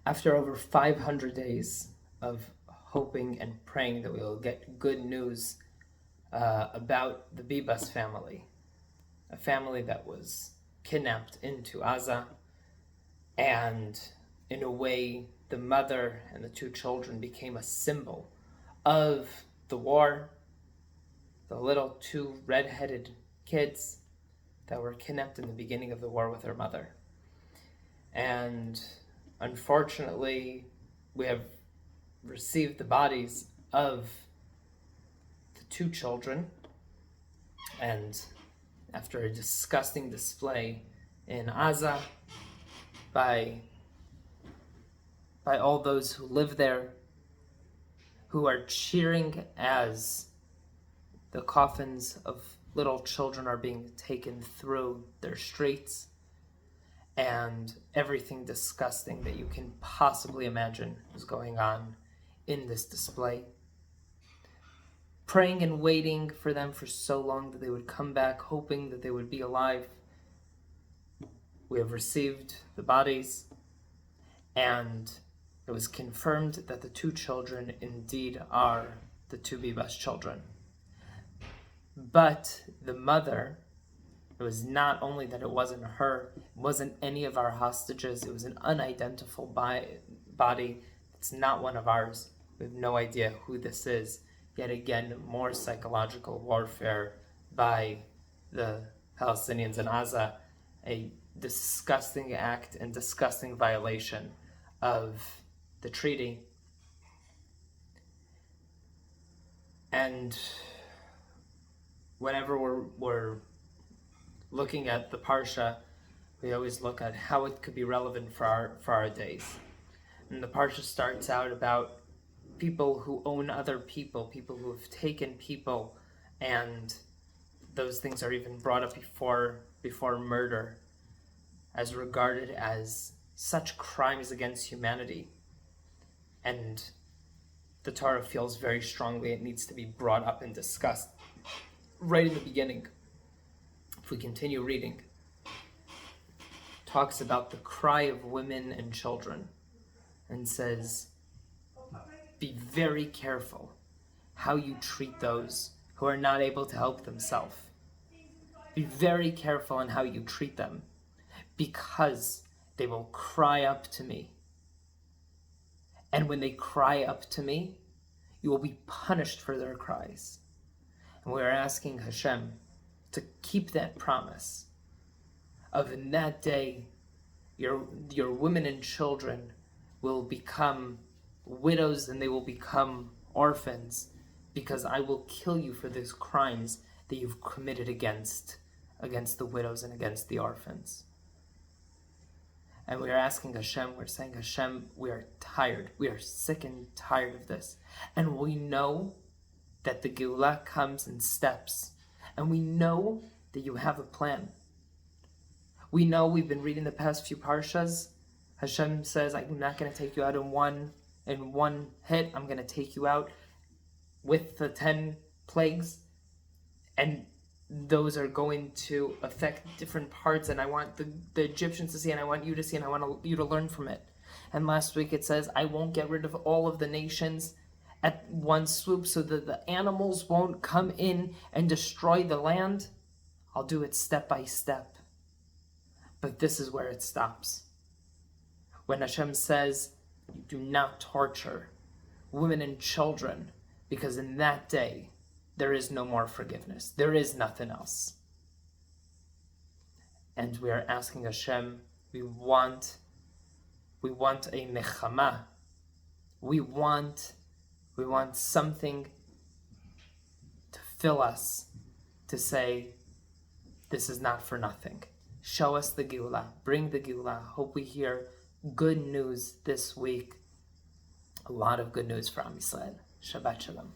After over 500 days of hoping and praying that we will get good news about the Bibas family, a family that was kidnapped into Gaza, and in a way, the mother and the two children became a symbol of the war, the little two red-headed kids that were kidnapped in the beginning of the war with their mother. And unfortunately, we have received the bodies of the two children, and after a disgusting display in Gaza by all those who live there, who are cheering as the coffins of little children are being taken through their streets, and everything disgusting that you can possibly imagine is going on in this display. Praying and waiting for them for so long that they would come back, hoping that they would be alive. We have received the bodies, and it was confirmed that the two children indeed are the two Bibas children. But the mother, it was not only that it wasn't her, it wasn't any of our hostages, it was an unidentified body. It's not one of ours. We have no idea who this is. Yet again, more psychological warfare by the Palestinians in Gaza, a disgusting act and disgusting violation of the treaty. And whenever we're looking at the Parsha, we always look at how it could be relevant for our days. And the Parsha starts out about people who own other people, people who have taken people, and those things are even brought up before murder, as regarded as such crimes against humanity. And the Torah feels very strongly it needs to be brought up and discussed right in the beginning. If we continue reading, it talks about the cry of women and children and says, be very careful how you treat those who are not able to help themselves. Be very careful in how you treat them, because they will cry up to me. And when they cry up to me, you will be punished for their cries. And we are asking Hashem to keep that promise of, in that day, your women and children will become widows and they will become orphans, because I will kill you for those crimes that you've committed against the widows and against the orphans. And we are asking Hashem, we're saying, Hashem, we are tired. We are sick and tired of this. And we know that the Geulah comes in steps. And we know that you have a plan. We know, we've been reading the past few parshas. Hashem says, I'm not going to take you out in one hit. I'm going to take you out with the 10 plagues. And those are going to affect different parts, and I want the Egyptians to see, and I want you to see, and I want you to learn from it. And last week it says, I won't get rid of all of the nations at one swoop so that the animals won't come in and destroy the land. I'll do it step by step. But this is where it stops. When Hashem says, you do not torture women and children, because in that day, there is no more forgiveness. There is nothing else. And we are asking Hashem, we want a nechama. We want something to fill us, to say, this is not for nothing. Show us the Geulah. Bring the Geulah. Hope we hear good news this week. A lot of good news for Am Yisrael. Shabbat Shalom.